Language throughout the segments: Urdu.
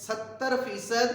70%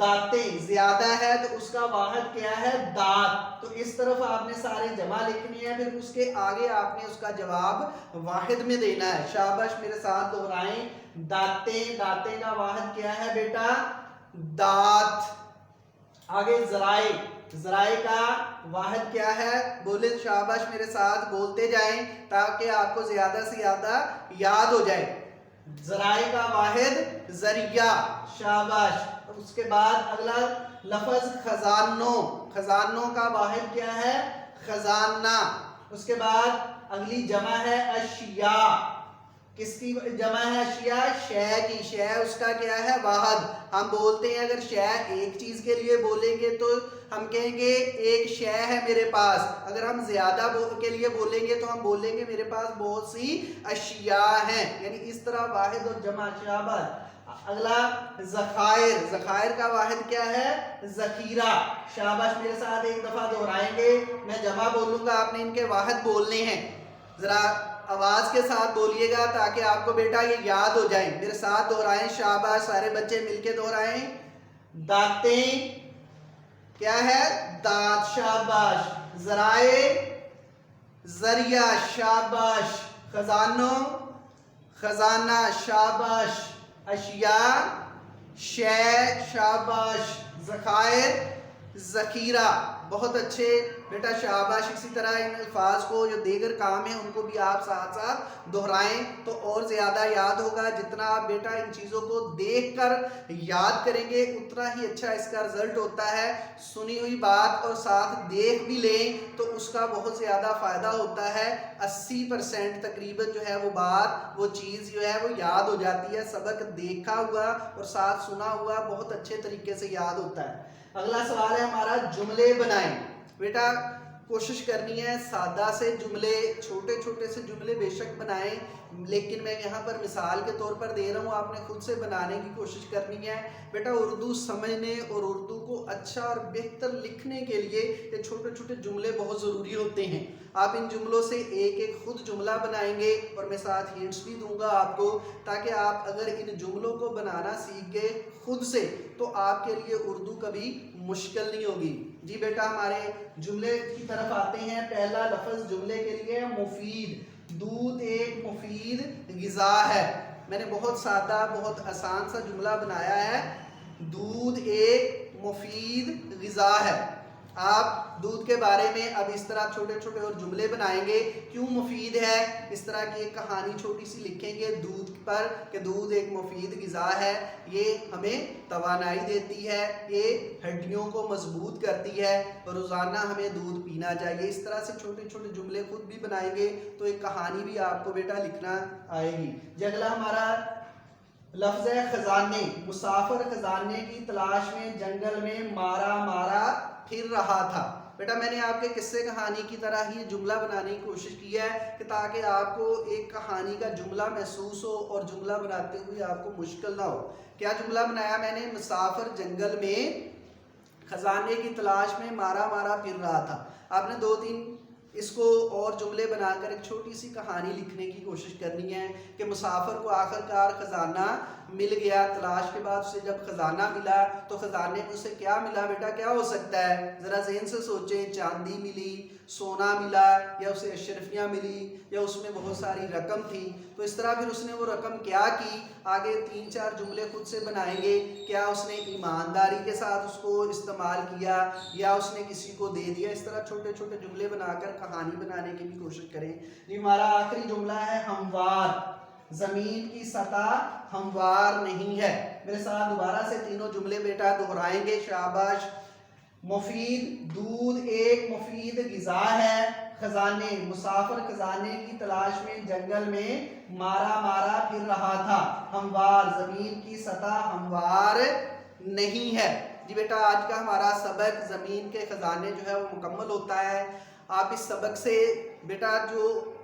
داتیں زیادہ ہے تو اس کا واحد کیا ہے دات. تو اس طرف آپ نے سارے جمع لکھنی ہے, پھر اس کے آگے آپ نے اس کا جواب واحد میں دینا ہے. شاباش, میرے ساتھ دہرائیں. داتیں, داتیں کا واحد کیا ہے بیٹا دات. آگے ذرائع, ذرائع کا واحد کیا ہے بولے شاباش میرے ساتھ بولتے جائیں تاکہ آپ کو زیادہ سے زیادہ یاد ہو جائے. ذرائع کا واحد ذریعہ, شاباش. اس کے بعد اگلا لفظ خزانوں, خزانوں کا واحد کیا ہے خزانہ. اس کے بعد اگلی جمع ہے اشیاء. کس کی جمع ہے اشیاء؟ شے کی. شے اس کا کیا ہے واحد. ہم بولتے ہیں اگر شے ایک چیز کے لیے بولیں گے تو ہم کہیں گے ایک شے ہے میرے پاس. اگر ہم زیادہ کے لیے بولیں گے تو ہم بولیں گے میرے پاس بہت سی اشیاء ہیں. یعنی اس طرح واحد اور جمع شاباش. اگلا ذخائر, ذخائر کا واحد کیا ہے ذخیرہ. شاباش, میرے ساتھ ایک دفعہ دہرائیں گے, میں جمع بولوں گا آپ نے ان کے واحد بولنے ہیں. ذرا آواز کے ساتھ بولیے گا تاکہ آپ کو بیٹا یہ یاد ہو جائیں. میرے ساتھ دہرائیں, شاباش, سارے بچے مل کے دہرائیں. داتیں کیا ہے دات, شاباش. ذرائع ذریعہ, شاباش. خزانوں خزانہ, شاباش. اشیاء شے, شاباش. ذخائر ذخیرہ. بہت اچھے بیٹا, شاباش. اسی طرح ان الفاظ کو جو دیگر کام ہیں ان کو بھی آپ ساتھ ساتھ دہرائیں تو اور زیادہ یاد ہوگا. جتنا آپ بیٹا ان چیزوں کو دیکھ کر یاد کریں گے اتنا ہی اچھا اس کا رزلٹ ہوتا ہے. سنی ہوئی بات اور ساتھ دیکھ بھی لیں تو اس کا بہت زیادہ فائدہ ہوتا ہے. 80% تقریباً جو ہے وہ بات وہ چیز جو ہے وہ یاد ہو جاتی ہے. سبق دیکھا ہوا اور ساتھ سنا ہوا بہت اچھے طریقے سے یاد ہوتا ہے. اگلا سوال ہے ہمارا جملے بنائیں. بیٹا کوشش کرنی ہے سادہ سے جملے, چھوٹے چھوٹے سے جملے بے شک بنائیں, لیکن میں یہاں پر مثال کے طور پر دے رہا ہوں, آپ نے خود سے بنانے کی کوشش کرنی ہے. بیٹا اردو سمجھنے اور اردو کو اچھا اور بہتر لکھنے کے لیے یہ چھوٹے چھوٹے جملے بہت ضروری ہوتے ہیں. آپ ان جملوں سے ایک ایک خود جملہ بنائیں گے اور میں ساتھ ہنٹس بھی دوں گا آپ کو, تاکہ آپ اگر ان جملوں کو بنانا سیکھ گئے خود سے تو آپ کے لیے اردو کبھی مشکل نہیں ہوگی. جی بیٹا ہمارے جملے کی طرف آتے ہیں. پہلا لفظ جملے کے لیے مفید. دودھ ایک مفید غذا ہے. میں نے بہت سادہ بہت آسان سا جملہ بنایا ہے. دودھ ایک مفید غذا ہے. آپ دودھ کے بارے میں اب اس طرح چھوٹے چھوٹے اور جملے بنائیں گے. کیوں مفید ہے, اس طرح کی ایک کہانی چھوٹی سی لکھیں گے دودھ پر کہ دودھ ایک مفید غذا ہے, یہ ہمیں توانائی دیتی ہے, یہ ہڈیوں کو مضبوط کرتی ہے, روزانہ ہمیں دودھ پینا چاہیے. اس طرح سے چھوٹے چھوٹے جملے خود بھی بنائیں گے تو ایک کہانی بھی آپ کو بیٹا لکھنا آئے گی. اگلا ہمارا لفظ ہے خزانے. مسافر خزانے کی تلاش میں جنگل میں مارا مارا پھر رہا تھا. بیٹا میں نے آپ کے قصے کہانی کی طرح ہی جملہ بنانے کی کوشش کی ہے کہ تاکہ آپ کو ایک کہانی کا جملہ محسوس ہو اور جملہ بناتے ہوئے آپ کو مشکل نہ ہو. کیا جملہ بنایا میں نے؟ مسافر جنگل میں خزانے کی تلاش میں مارا مارا پھر رہا تھا. آپ نے 2-3 اس کو اور جملے بنا کر ایک چھوٹی سی کہانی لکھنے کی کوشش کرنی ہے کہ مسافر کو آخر کار خزانہ مل گیا. تلاش کے بعد اسے جب خزانہ ملا تو خزانے میں اسے کیا ملا بیٹا؟ کیا ہو سکتا ہے؟ ذرا ذہن سے سوچیں. چاندی ملی, سونا ملا, یا اسے اشرفیاں ملی, یا اس میں بہت ساری رقم تھی. تو اس طرح پھر اس نے وہ رقم کیا کی, آگے 3-4 جملے خود سے بنائیں گے. کیا اس نے ایمانداری کے ساتھ اس کو استعمال کیا یا اس نے کسی کو دے دیا؟ اس طرح چھوٹے چھوٹے جملے بنا کر کہانی بنانے کی بھی کوشش کریں. یہ ہمارا آخری جملہ ہے ہموار. زمین کی سطح ہموار نہیں ہے. میرے ساتھ دوبارہ سے تینوں جملے بیٹا دہرائیں گے. شاباش. مفید, دودھ ایک مفید غذا ہے. خزانے, مسافر خزانے کی تلاش میں جنگل میں مارا مارا پھر رہا تھا. ہموار, زمین کی سطح ہموار نہیں ہے. جی بیٹا آج کا ہمارا سبق زمین کے خزانے جو ہے وہ مکمل ہوتا ہے. آپ اس سبق سے بیٹا جو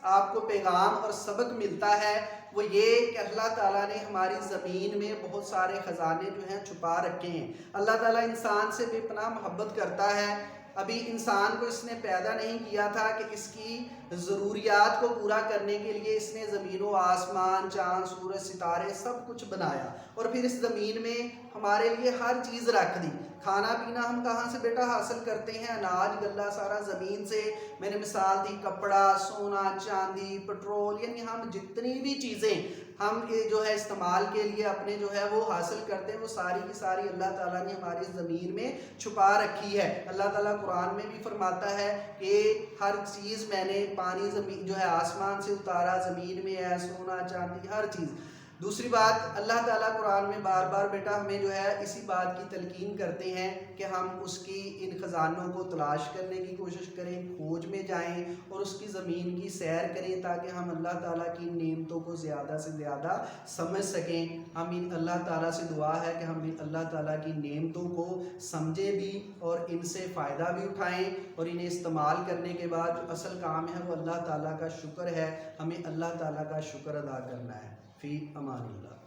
آپ کو پیغام اور سبق ملتا ہے وہ یہ کہ اللہ تعالیٰ نے ہماری زمین میں بہت سارے خزانے جو ہیں چھپا رکھے ہیں. اللہ تعالیٰ انسان سے بے پناہ محبت کرتا ہے. ابھی انسان کو اس نے پیدا نہیں کیا تھا کہ اس کی ضروریات کو پورا کرنے کے لیے اس نے زمین و آسمان، چاند، سورج، ستارے سب کچھ بنایا، اور پھر اس زمین میں ہمارے لیے ہر چیز رکھ دی۔ کھانا پینا ہم کہاں سے بیٹا حاصل کرتے ہیں؟ اناج غلہ سارا زمین سے۔ میں نے مثال دی کپڑا، سونا، چاندی، پٹرول، یعنی ہم جتنی بھی چیزیں ہم جو ہے استعمال کے لیے اپنے جو ہے وہ حاصل کرتے ہیں، وہ ساری کی ساری اللہ تعالیٰ نے ہماری زمین میں چھپا رکھی ہے۔ اللہ تعالیٰ قرآن میں بھی فرماتا ہے کہ ہر چیز میں نے پانی زمین جو ہے آسمان سے اتارا، زمین میں ہے سونا چاندی ہر چیز۔ دوسری بات اللہ تعالیٰ قرآن میں بار بار بیٹا ہمیں جو ہے اسی بات کی تلقین کرتے ہیں کہ ہم اس کی ان خزانوں کو تلاش کرنے کی کوشش کریں، کھوج میں جائیں اور اس کی زمین کی سیر کریں، تاکہ ہم اللہ تعالیٰ کی نعمتوں کو زیادہ سے زیادہ سمجھ سکیں۔ ہم اللہ تعالیٰ سے دعا ہے کہ ہم اللہ تعالیٰ کی نعمتوں کو سمجھیں بھی اور ان سے فائدہ بھی اٹھائیں، اور انہیں استعمال کرنے کے بعد جو اصل کام ہے وہ اللہ تعالیٰ کا شکر ہے، ہمیں اللہ تعالیٰ کا شکر ادا کرنا ہے۔ فی امان اللہ۔